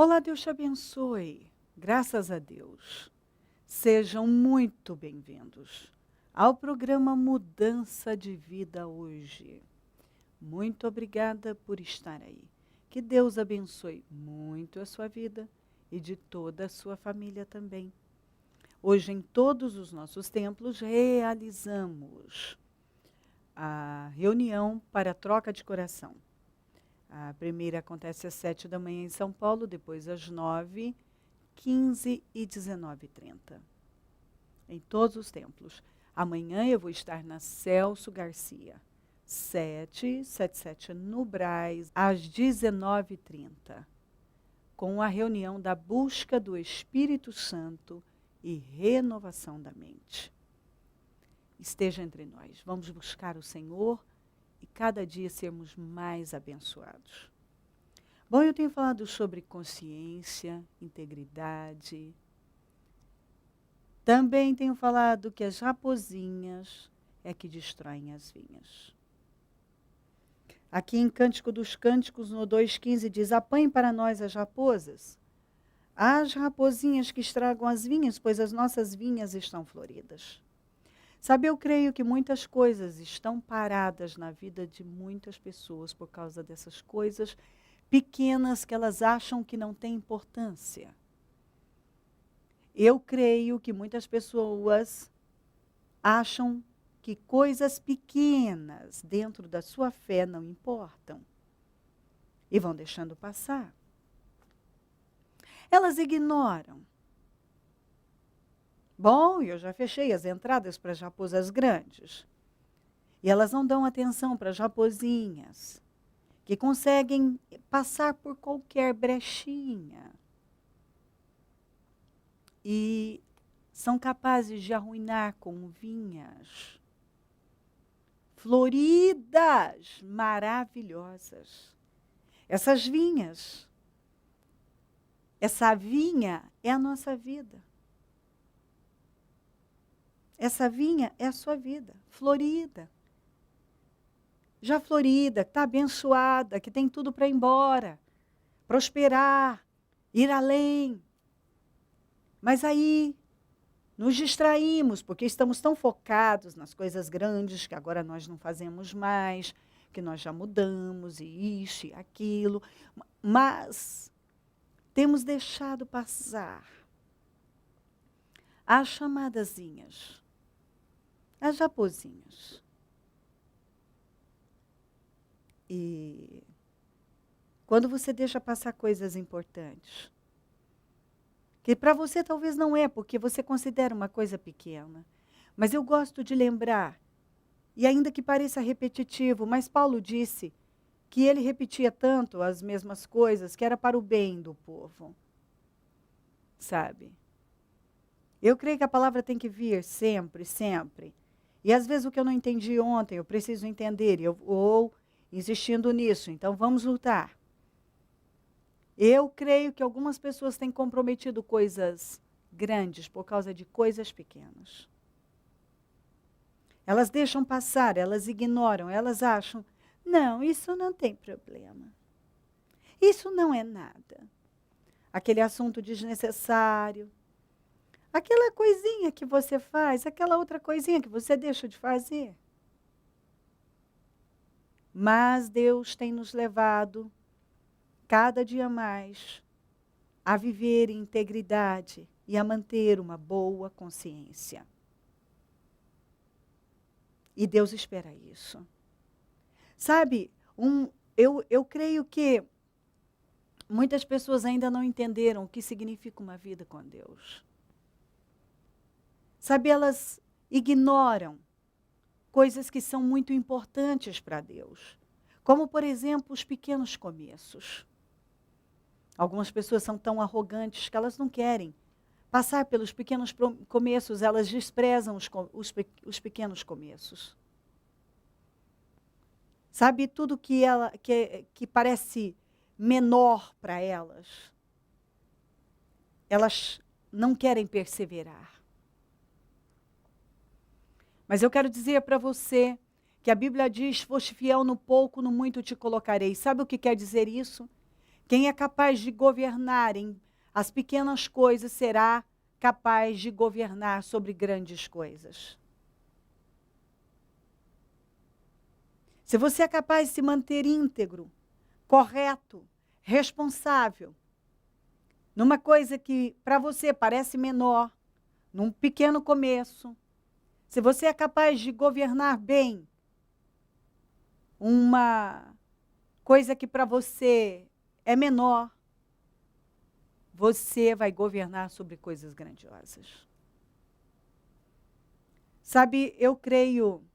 Olá, Deus te abençoe. Graças a Deus. Sejam muito bem-vindos ao programa Mudança de Vida hoje. Muito obrigada por estar aí. Que Deus abençoe muito a sua vida e de toda a sua família também. Hoje, em todos os nossos templos, realizamos a reunião para a troca de coração. A primeira acontece às 7 da manhã em São Paulo, depois às 9, 15 e 19h30. Em todos os templos. Amanhã eu vou estar na Celso Garcia, 777 no Brás, às 19h30, com a reunião da busca do Espírito Santo e renovação da mente. Esteja entre nós. Vamos buscar o Senhor e cada dia sermos mais abençoados. Bom, eu tenho falado sobre consciência, integridade. Também tenho falado que as raposinhas é que destroem as vinhas. Aqui em Cântico dos Cânticos, no 2,15, diz: apanhe para nós as raposas, as raposinhas que estragam as vinhas, pois as nossas vinhas estão floridas. Sabe, eu creio que muitas coisas estão paradas na vida de muitas pessoas por causa dessas coisas pequenas que elas acham que não têm importância. Eu creio que muitas pessoas acham que coisas pequenas dentro da sua fé não importam e vão deixando passar. Elas ignoram. Bom, eu já fechei as entradas para as raposas grandes. E elas não dão atenção para as raposinhas, que conseguem passar por qualquer brechinha. E são capazes de arruinar com vinhas floridas, maravilhosas. Essas vinhas, essa vinha é a nossa vida. Essa vinha é a sua vida, florida. Já florida, que está abençoada, que tem tudo para ir embora, prosperar, ir além. Mas aí nos distraímos, porque estamos tão focados nas coisas grandes, que agora nós não fazemos mais, que nós já mudamos, e isso e aquilo. Mas temos deixado passar as chamadazinhas, as raposinhas. E quando você deixa passar coisas importantes, que para você talvez não é, porque você considera uma coisa pequena. Mas eu gosto de lembrar, e ainda que pareça repetitivo, mas Paulo disse que ele repetia tanto as mesmas coisas, que era para o bem do povo. Sabe? Eu creio que a palavra tem que vir sempre, sempre. E às vezes o que eu não entendi ontem, eu preciso entender, e eu vou insistindo nisso. Então vamos lutar. Eu creio que algumas pessoas têm comprometido coisas grandes por causa de coisas pequenas. Elas deixam passar, elas ignoram, elas acham, não, isso não tem problema. Isso não é nada. Aquele assunto desnecessário. Aquela coisinha que você faz, aquela outra coisinha que você deixa de fazer. Mas Deus tem nos levado cada dia mais a viver em integridade e a manter uma boa consciência. E Deus espera isso. Sabe, eu creio que muitas pessoas ainda não entenderam o que significa uma vida com Deus. Sabe, elas ignoram coisas que são muito importantes para Deus. Como, por exemplo, os pequenos começos. Algumas pessoas são tão arrogantes que elas não querem passar pelos pequenos começos, elas desprezam os pequenos começos. Sabe, tudo que parece menor para elas, elas não querem perseverar. Mas eu quero dizer para você que a Bíblia diz, foste fiel no pouco, no muito te colocarei. Sabe o que quer dizer isso? Quem é capaz de governar em as pequenas coisas será capaz de governar sobre grandes coisas. Se você é capaz de se manter íntegro, correto, responsável, numa coisa que para você parece menor, num pequeno começo, se você é capaz de governar bem uma coisa que para você é menor, você vai governar sobre coisas grandiosas. Sabe, eu creio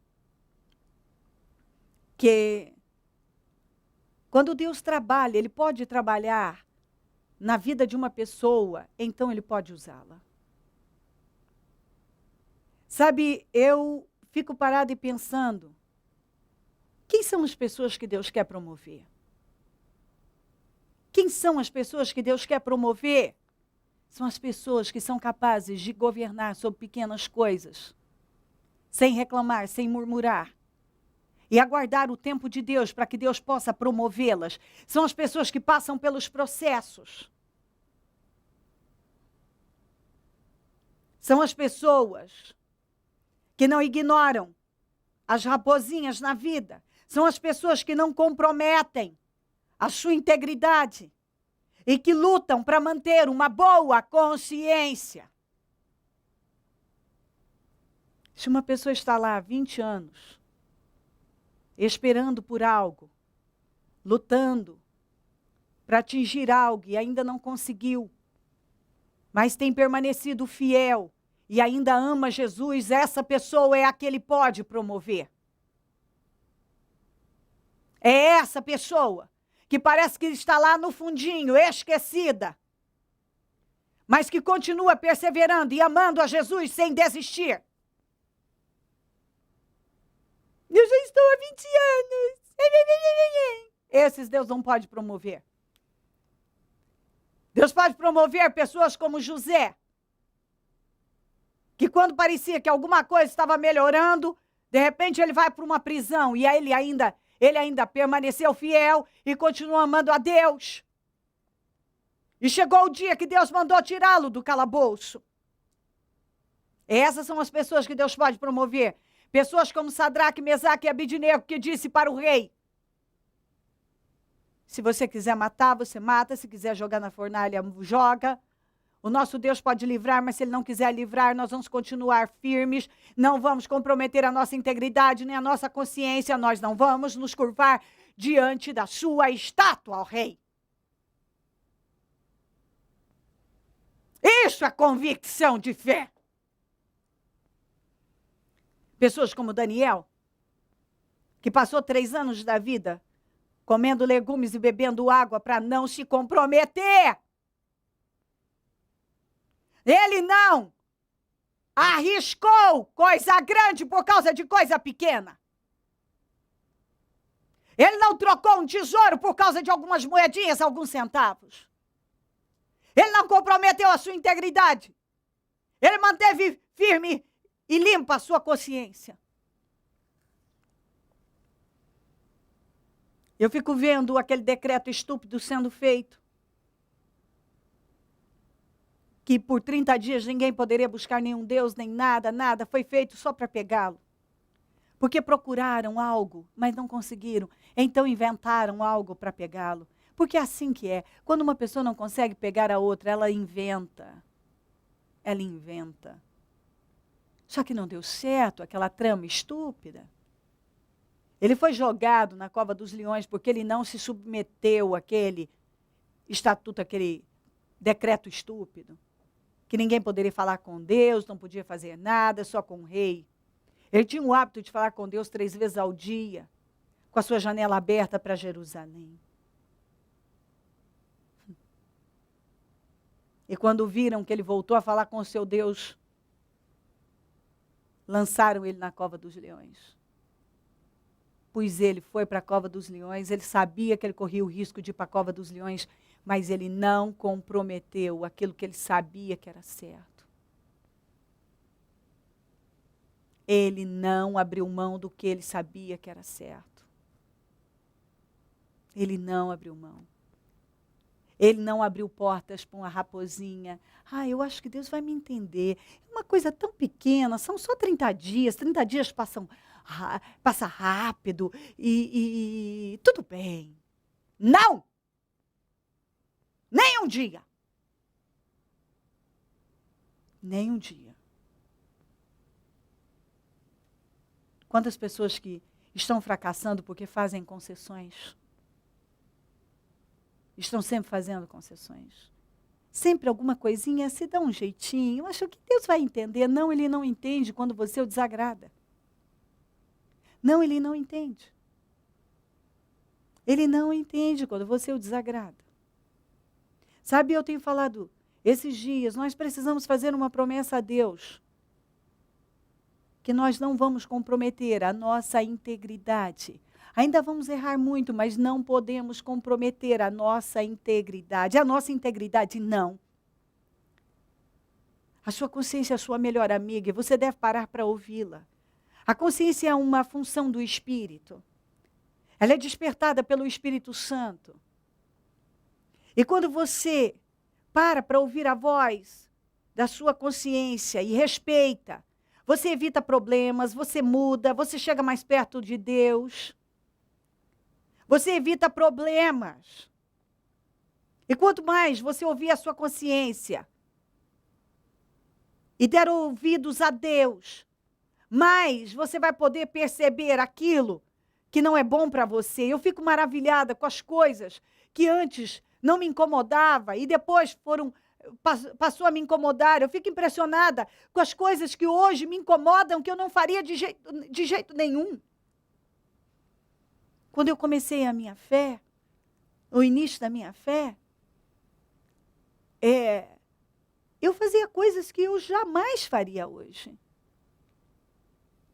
que quando Deus trabalha, Ele pode trabalhar na vida de uma pessoa, então Ele pode usá-la. Sabe, eu fico parada e pensando, quem são as pessoas que Deus quer promover? Quem são as pessoas que Deus quer promover? São as pessoas que são capazes de governar sobre pequenas coisas, sem reclamar, sem murmurar, e aguardar o tempo de Deus para que Deus possa promovê-las. São as pessoas que passam pelos processos. São as pessoas que não ignoram as raposinhas na vida. São as pessoas que não comprometem a sua integridade e que lutam para manter uma boa consciência. Se uma pessoa está lá há 20 anos, esperando por algo, lutando para atingir algo e ainda não conseguiu, mas tem permanecido fiel e ainda ama Jesus, essa pessoa é a que Ele pode promover. É essa pessoa que parece que está lá no fundinho, esquecida, mas que continua perseverando e amando a Jesus sem desistir. Eu já estou há 20 anos. Esses Deus não pode promover. Deus pode promover pessoas como José, que quando parecia que alguma coisa estava melhorando, de repente ele vai para uma prisão e aí ele ainda permaneceu fiel e continuou amando a Deus. E chegou o dia que Deus mandou tirá-lo do calabouço. Essas são as pessoas que Deus pode promover. Pessoas como Sadraque, Mesaque e Abidnego, que disse para o rei: se você quiser matar, você mata. Se quiser jogar na fornalha, joga. O nosso Deus pode livrar, mas se Ele não quiser livrar, nós vamos continuar firmes. Não vamos comprometer a nossa integridade, nem a nossa consciência. Nós não vamos nos curvar diante da sua estátua, ó rei. Isso é convicção de fé. Pessoas como Daniel, que passou 3 anos da vida comendo legumes e bebendo água para não se comprometer. Ele não arriscou coisa grande por causa de coisa pequena. Ele não trocou um tesouro por causa de algumas moedinhas, alguns centavos. Ele não comprometeu a sua integridade. Ele manteve firme e limpa a sua consciência. Eu fico vendo aquele decreto estúpido sendo feito, que por 30 dias ninguém poderia buscar nenhum Deus, nem nada, nada, foi feito só para pegá-lo. Porque procuraram algo, mas não conseguiram. Então inventaram algo para pegá-lo. Porque é assim que é. Quando uma pessoa não consegue pegar a outra, ela inventa. Ela inventa. Só que não deu certo, aquela trama estúpida. Ele foi jogado na cova dos leões porque ele não se submeteu àquele estatuto, àquele decreto estúpido. Que ninguém poderia falar com Deus, não podia fazer nada, só com o rei. Ele tinha o hábito de falar com Deus 3 vezes ao dia, com a sua janela aberta para Jerusalém. E quando viram que ele voltou a falar com o seu Deus, lançaram ele na cova dos leões. Pois ele foi para a cova dos leões, ele sabia que ele corria o risco de ir para a cova dos leões, mas ele não comprometeu aquilo que ele sabia que era certo. Ele não abriu mão do que ele sabia que era certo. Ele não abriu mão. Ele não abriu portas para uma raposinha. Eu acho que Deus vai me entender. É uma coisa tão pequena, são só 30 dias. 30 dias passa rápido e tudo bem. Não! Nem um dia. Nem um dia. Quantas pessoas que estão fracassando porque fazem concessões? Estão sempre fazendo concessões. Sempre alguma coisinha, se dá um jeitinho. Acho que Deus vai entender. Não, Ele não entende quando você o desagrada. Não, Ele não entende. Ele não entende quando você o desagrada. Sabe, eu tenho falado esses dias, nós precisamos fazer uma promessa a Deus. Que nós não vamos comprometer a nossa integridade. Ainda vamos errar muito, mas não podemos comprometer a nossa integridade. A nossa integridade, não. A sua consciência é a sua melhor amiga e você deve parar para ouvi-la. A consciência é uma função do Espírito. Ela é despertada pelo Espírito Santo. E quando você para ouvir a voz da sua consciência e respeita, você evita problemas, você muda, você chega mais perto de Deus. Você evita problemas. E quanto mais você ouvir a sua consciência e der ouvidos a Deus, mais você vai poder perceber aquilo que não é bom para você. Eu fico maravilhada com as coisas que antes não me incomodava e depois passou a me incomodar. Eu fico impressionada com as coisas que hoje me incomodam, que eu não faria de jeito nenhum. Quando eu comecei a minha fé, o início da minha fé, eu fazia coisas que eu jamais faria hoje.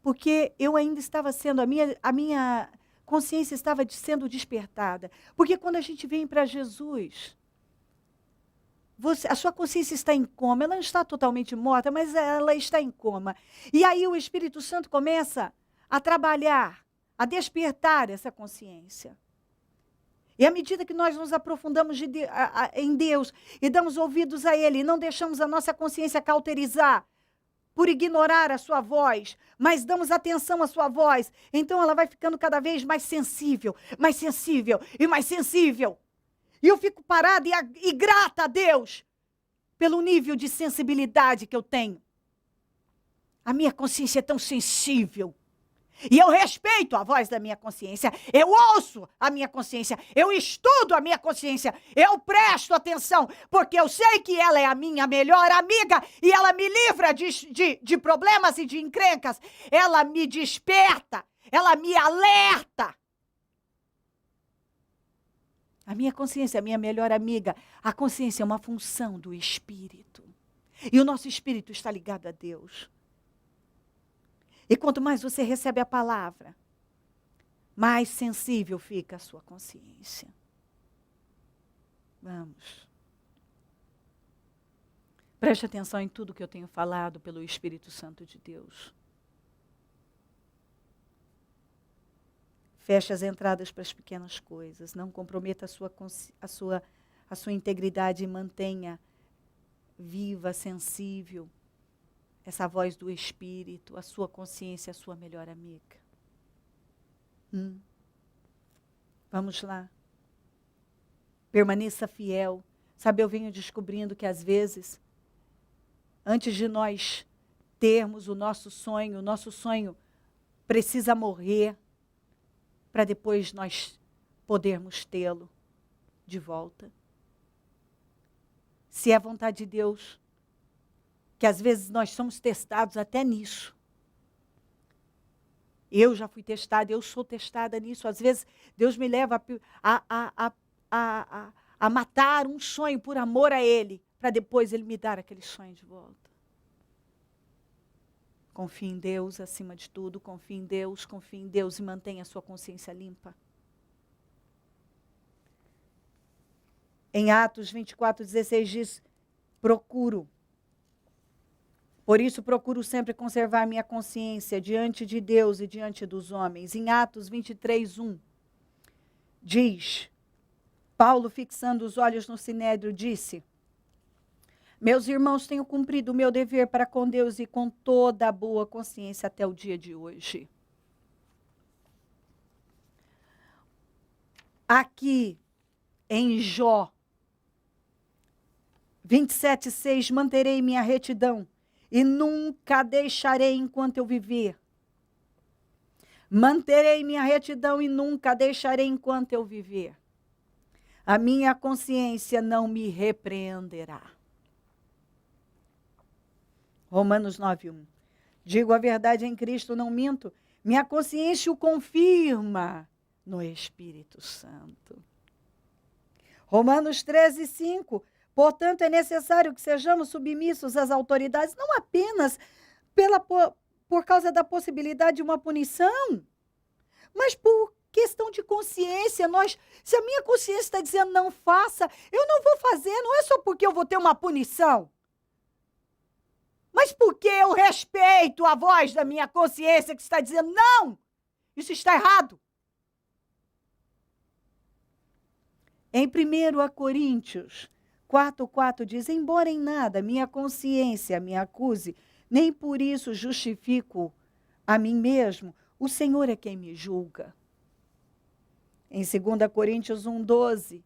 Porque eu ainda estava sendo, a minha consciência estava sendo despertada. Porque quando a gente vem para Jesus, a sua consciência está em coma, ela não está totalmente morta, mas ela está em coma. E aí o Espírito Santo começa a trabalhar, a despertar essa consciência. E à medida que nós nos aprofundamos em Deus e damos ouvidos a Ele, e não deixamos a nossa consciência cauterizar por ignorar a sua voz, mas damos atenção à sua voz, então ela vai ficando cada vez mais sensível e mais sensível. E eu fico parada e grata a Deus pelo nível de sensibilidade que eu tenho. A minha consciência é tão sensível. E eu respeito a voz da minha consciência, eu ouço a minha consciência, eu estudo a minha consciência, eu presto atenção, porque eu sei que ela é a minha melhor amiga e ela me livra de problemas e de encrencas, ela me desperta, ela me alerta. A minha consciência é a minha melhor amiga, a consciência é uma função do Espírito, e o nosso Espírito está ligado a Deus. E quanto mais você recebe a palavra, mais sensível fica a sua consciência. Vamos. Preste atenção em tudo que eu tenho falado pelo Espírito Santo de Deus. Feche as entradas para as pequenas coisas. Não comprometa a sua integridade e mantenha viva, sensível. Essa voz do Espírito, a sua consciência, a sua melhor amiga. Vamos lá. Permaneça fiel. Sabe, eu venho descobrindo que às vezes, antes de nós termos o nosso sonho precisa morrer para depois nós podermos tê-lo de volta. Se é a vontade de Deus, que às vezes nós somos testados até nisso. Eu já fui testada, eu sou testada nisso. Às vezes Deus me leva a matar um sonho por amor a Ele, para depois Ele me dar aquele sonho de volta. Confie em Deus acima de tudo, confie em Deus e mantenha a sua consciência limpa. Em Atos 24:16 diz, por isso procuro sempre conservar minha consciência diante de Deus e diante dos homens. Em Atos 23:1 diz, Paulo, fixando os olhos no sinédrio, disse: meus irmãos, tenho cumprido o meu dever para com Deus e com toda a boa consciência até o dia de hoje. Aqui em Jó 27:6, manterei minha retidão e nunca deixarei enquanto eu viver. Manterei minha retidão e nunca deixarei enquanto eu viver. A minha consciência não me repreenderá. Romanos 9:1. Digo a verdade em Cristo, não minto. Minha consciência o confirma no Espírito Santo. Romanos 13:5. Portanto, é necessário que sejamos submissos às autoridades, não apenas por causa da possibilidade de uma punição, mas por questão de consciência. Se a minha consciência está dizendo não faça, eu não vou fazer, não é só porque eu vou ter uma punição, mas porque eu respeito a voz da minha consciência que está dizendo não, isso está errado. Em 1 Coríntios 4:4 diz: embora em nada minha consciência me acuse, nem por isso justifico a mim mesmo, o Senhor é quem me julga. Em 2 Coríntios 1:12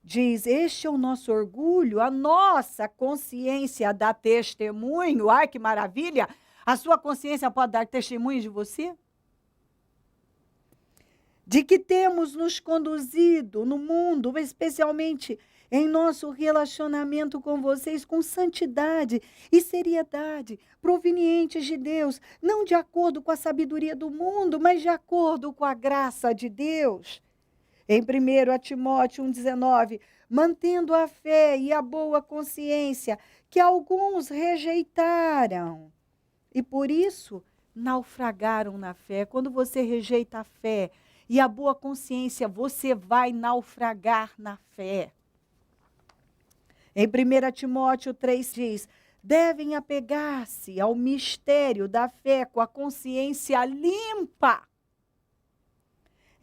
diz: este é o nosso orgulho, a nossa consciência dá testemunho. Ai, que maravilha! A sua consciência pode dar testemunho de você? De que temos nos conduzido no mundo, especialmente em nosso relacionamento com vocês, com santidade e seriedade, provenientes de Deus, não de acordo com a sabedoria do mundo, mas de acordo com a graça de Deus. Em 1 Timóteo 1:19, mantendo a fé e a boa consciência, que alguns rejeitaram, e por isso naufragaram na fé. Quando você rejeita a fé e a boa consciência, você vai naufragar na fé. Em 1 Timóteo 3 diz: devem apegar-se ao mistério da fé com a consciência limpa.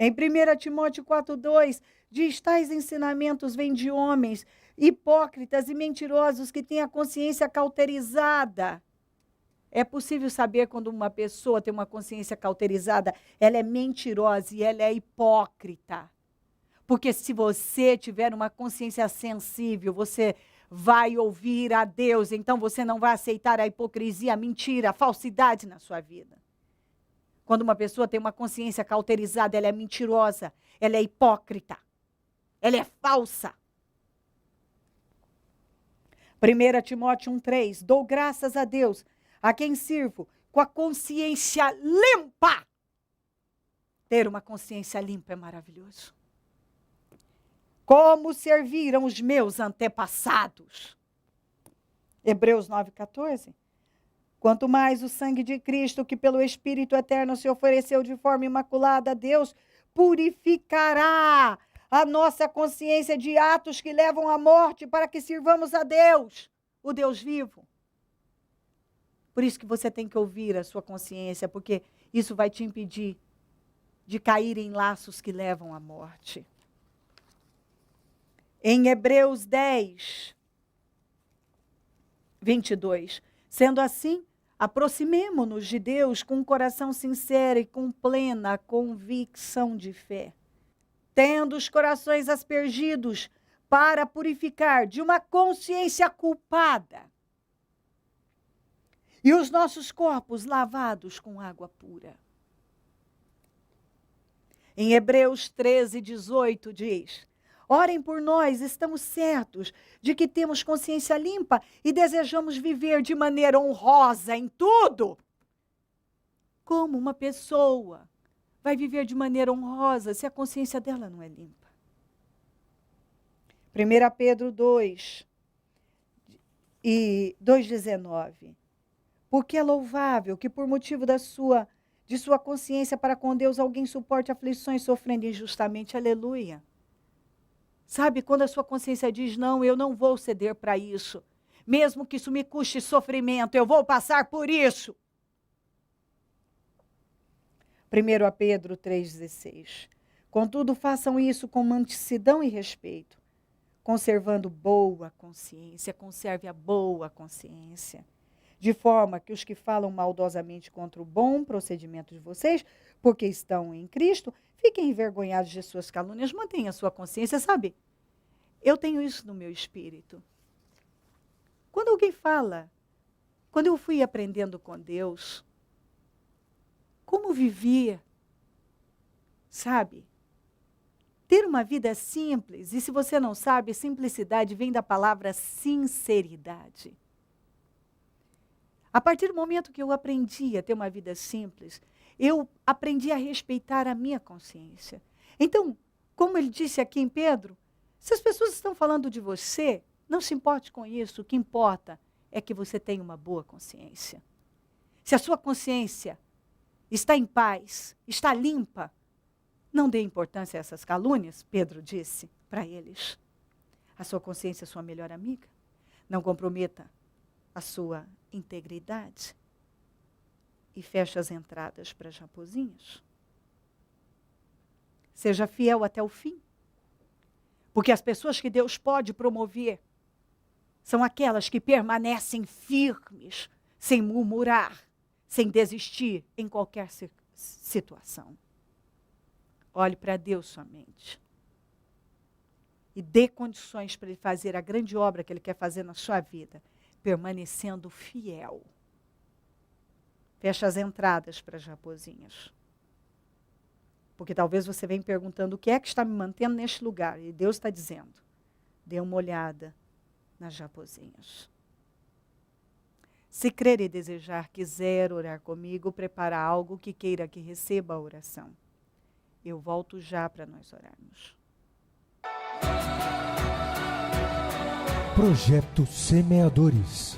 Em 1 Timóteo 4:2 diz: tais ensinamentos vêm de homens hipócritas e mentirosos que têm a consciência cauterizada. É possível saber quando uma pessoa tem uma consciência cauterizada, ela é mentirosa e ela é hipócrita. Porque se você tiver uma consciência sensível, você vai ouvir a Deus, então você não vai aceitar a hipocrisia, a mentira, a falsidade na sua vida. Quando uma pessoa tem uma consciência cauterizada, ela é mentirosa, ela é hipócrita, ela é falsa. 1 Timóteo 1:3, dou graças a Deus, a quem sirvo, com a consciência limpa. Ter uma consciência limpa é maravilhoso. Como serviram os meus antepassados. Hebreus 9:14. Quanto mais o sangue de Cristo, que pelo Espírito Eterno se ofereceu de forma imaculada a Deus, purificará a nossa consciência de atos que levam à morte, para que sirvamos a Deus, o Deus vivo. Por isso que você tem que ouvir a sua consciência, porque isso vai te impedir de cair em laços que levam à morte. Em Hebreus 10:22, sendo assim, aproximemo-nos de Deus com um coração sincero e com plena convicção de fé, tendo os corações aspergidos para purificar de uma consciência culpada e os nossos corpos lavados com água pura. Em Hebreus 13:18 diz: orem por nós, estamos certos de que temos consciência limpa e desejamos viver de maneira honrosa em tudo. Como uma pessoa vai viver de maneira honrosa se a consciência dela não é limpa? 1 Pedro 2:19. Porque é louvável que por motivo de sua consciência para com Deus alguém suporte aflições sofrendo injustamente. Aleluia. Sabe, quando a sua consciência diz, não, eu não vou ceder para isso. Mesmo que isso me custe sofrimento, eu vou passar por isso. 1 Pedro 3:16. Contudo, façam isso com mansidão e respeito, conservando boa consciência. Conserve a boa consciência. De forma que os que falam maldosamente contra o bom procedimento de vocês, porque estão em Cristo, fiquem envergonhados de suas calúnias. Mantenha a sua consciência, sabe? Eu tenho isso no meu espírito. Quando alguém fala, quando eu fui aprendendo com Deus, como viver, sabe? Ter uma vida simples, e se você não sabe, simplicidade vem da palavra sinceridade. A partir do momento que eu aprendi a ter uma vida simples, eu aprendi a respeitar a minha consciência. Então, como ele disse aqui em Pedro, se as pessoas estão falando de você, não se importe com isso, o que importa é que você tenha uma boa consciência. Se a sua consciência está em paz, está limpa, não dê importância a essas calúnias, Pedro disse para eles. A sua consciência é sua melhor amiga. Não comprometa a sua integridade. E feche as entradas para as raposinhas. Seja fiel até o fim. Porque as pessoas que Deus pode promover são aquelas que permanecem firmes, sem murmurar, sem desistir em qualquer situação. Olhe para Deus somente. E dê condições para Ele fazer a grande obra que Ele quer fazer na sua vida, permanecendo fiel. Feche as entradas para as raposinhas. Porque talvez você venha perguntando o que é que está me mantendo neste lugar. E Deus está dizendo, dê uma olhada nas raposinhas. Se crer e desejar, quiser orar comigo, prepara algo que queira que receba a oração. Eu volto já para nós orarmos. Projeto Semeadores.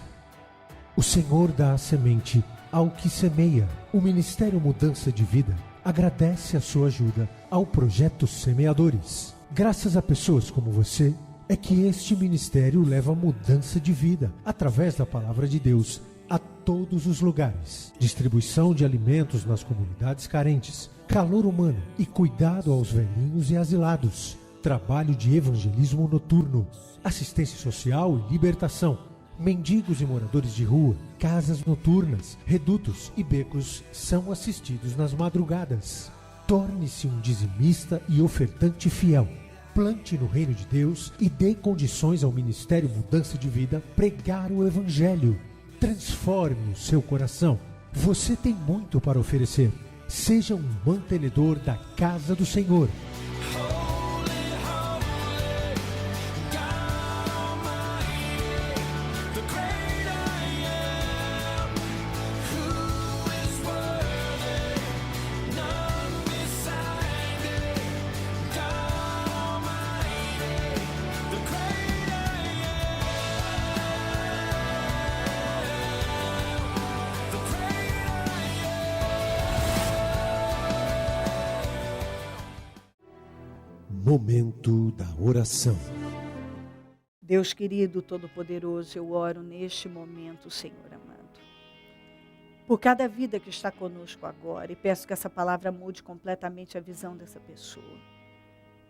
O Senhor dá a semente ao que semeia. O Ministério Mudança de Vida agradece a sua ajuda ao Projeto Semeadores. Graças a pessoas como você, é que este ministério leva mudança de vida através da palavra de Deus a todos os lugares. Distribuição de alimentos nas comunidades carentes, calor humano e cuidado aos velhinhos e asilados. Trabalho de evangelismo noturno, assistência social e libertação. Mendigos e moradores de rua, casas noturnas, redutos e becos são assistidos nas madrugadas. Torne-se um dizimista e ofertante fiel. Plante no reino de Deus e dê condições ao Ministério Mudança de Vida pregar o Evangelho. Transforme o seu coração. Você tem muito para oferecer. Seja um mantenedor da casa do Senhor. Momento da oração. Deus querido, todo-poderoso, eu oro neste momento, Senhor amado, por cada vida que está conosco agora, e peço que essa palavra mude completamente a visão dessa pessoa.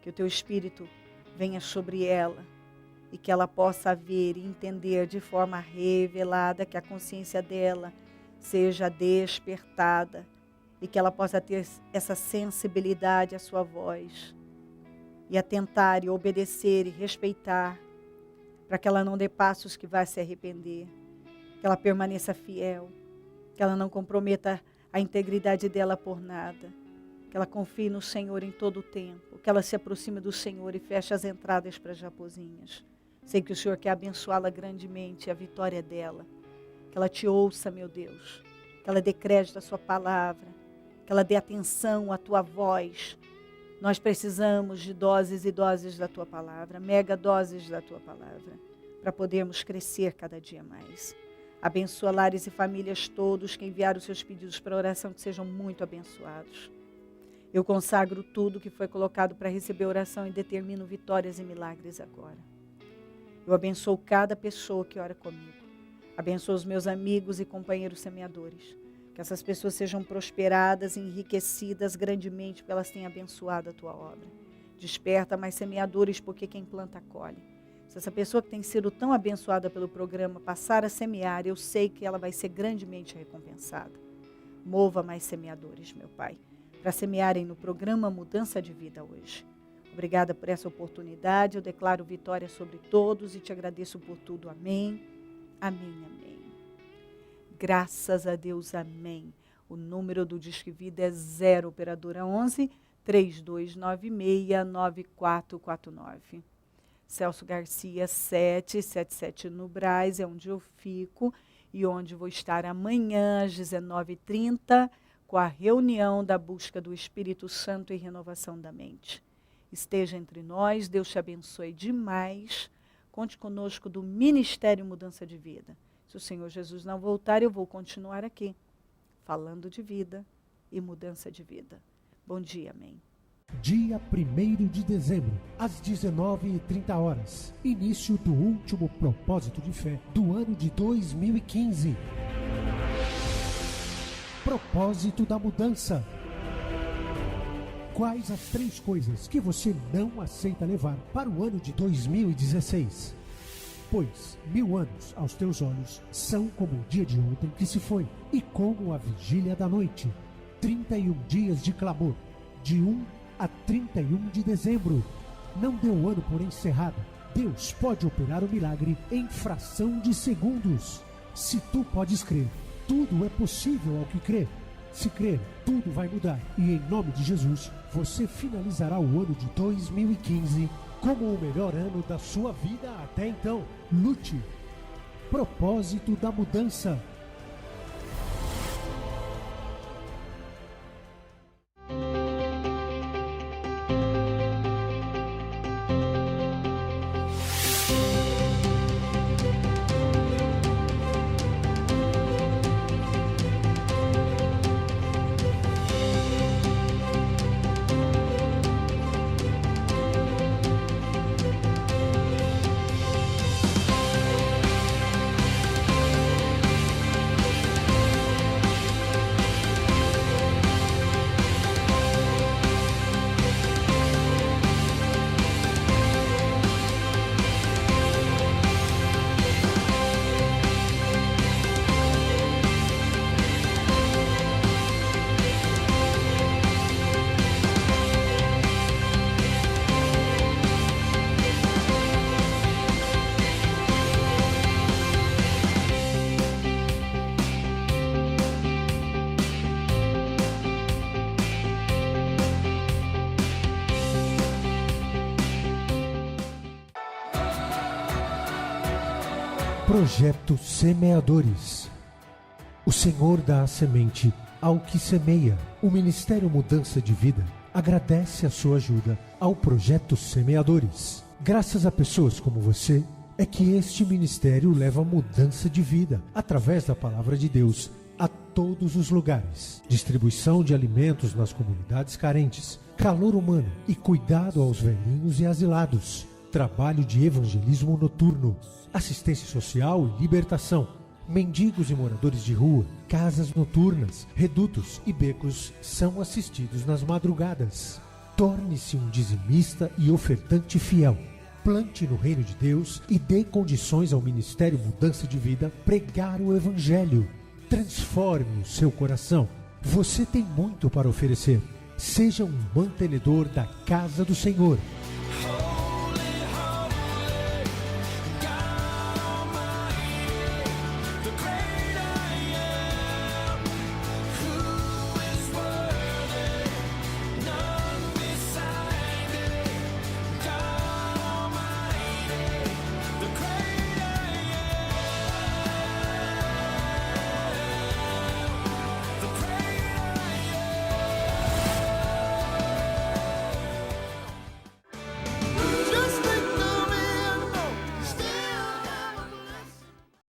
Que o teu Espírito venha sobre ela e que ela possa ver e entender de forma revelada, que a consciência dela seja despertada e que ela possa ter essa sensibilidade à sua voz e atentar e obedecer e respeitar, para que ela não dê passos que vai se arrepender, que ela permaneça fiel, que ela não comprometa a integridade dela por nada, que ela confie no Senhor em todo o tempo, que ela se aproxime do Senhor e feche as entradas para as raposinhas. Sei que o Senhor quer abençoá-la grandemente, a vitória dela, que ela te ouça, meu Deus, que ela dê crédito à sua palavra, que ela dê atenção à tua voz. Nós precisamos de doses e doses da tua palavra, mega doses da tua palavra, para podermos crescer cada dia mais. Abençoa lares e famílias todos que enviaram os seus pedidos para oração, que sejam muito abençoados. Eu consagro tudo que foi colocado para receber oração e determino vitórias e milagres agora. Eu abençoo cada pessoa que ora comigo. Abençoo os meus amigos e companheiros semeadores. Que Que essas pessoas sejam prosperadas, enriquecidas grandemente, porque elas têm abençoado a tua obra. Desperta mais semeadores, porque quem planta colhe. Se essa pessoa que tem sido tão abençoada pelo programa passar a semear, eu sei que ela vai ser grandemente recompensada. Mova mais semeadores, meu Pai, para semearem no programa Mudança de Vida hoje. Obrigada por essa oportunidade, eu declaro vitória sobre todos e te agradeço por tudo. Amém, amém, amém. Graças a Deus, amém. O número do Disque Vida é 0 operadora 11 3296-9449. Celso Garcia 777 no Brás, é onde eu fico e onde vou estar amanhã às 19h30 com a reunião da busca do Espírito Santo e renovação da mente. Esteja entre nós, Deus te abençoe demais. Conte conosco do Ministério Mudança de Vida. Se o Senhor Jesus não voltar, eu vou continuar aqui, falando de vida e mudança de vida. Bom dia, amém. Dia 1º de dezembro, às 19h30, início do último propósito de fé do ano de 2015. Propósito da mudança. Quais as 3 coisas que você não aceita levar para o ano de 2016? Pois 1000 anos aos teus olhos são como o dia de ontem que se foi, e como a vigília da noite. 31 dias de clamor, de 1 a 31 de dezembro. Não dê o ano por encerrado. Deus pode operar o milagre em fração de segundos. Se tu podes crer, tudo é possível ao que crê. Se crer, tudo vai mudar. E em nome de Jesus, você finalizará o ano de 2015 como o melhor ano da sua vida até então. Lute. Propósito da mudança. Projeto Semeadores. O Senhor dá a semente ao que semeia. O Ministério Mudança de Vida agradece a sua ajuda ao Projeto Semeadores. Graças a pessoas como você, é que este ministério leva mudança de vida, através da Palavra de Deus, a todos os lugares. Distribuição de alimentos nas comunidades carentes, calor humano e cuidado aos velhinhos e asilados. Trabalho de evangelismo noturno, assistência social e libertação. Mendigos e moradores de rua, casas noturnas, redutos e becos são assistidos nas madrugadas. Torne-se um dizimista e ofertante fiel. Plante no reino de Deus e dê condições ao Ministério Mudança de Vida pregar o Evangelho. Transforme o seu coração. Você tem muito para oferecer. Seja um mantenedor da casa do Senhor.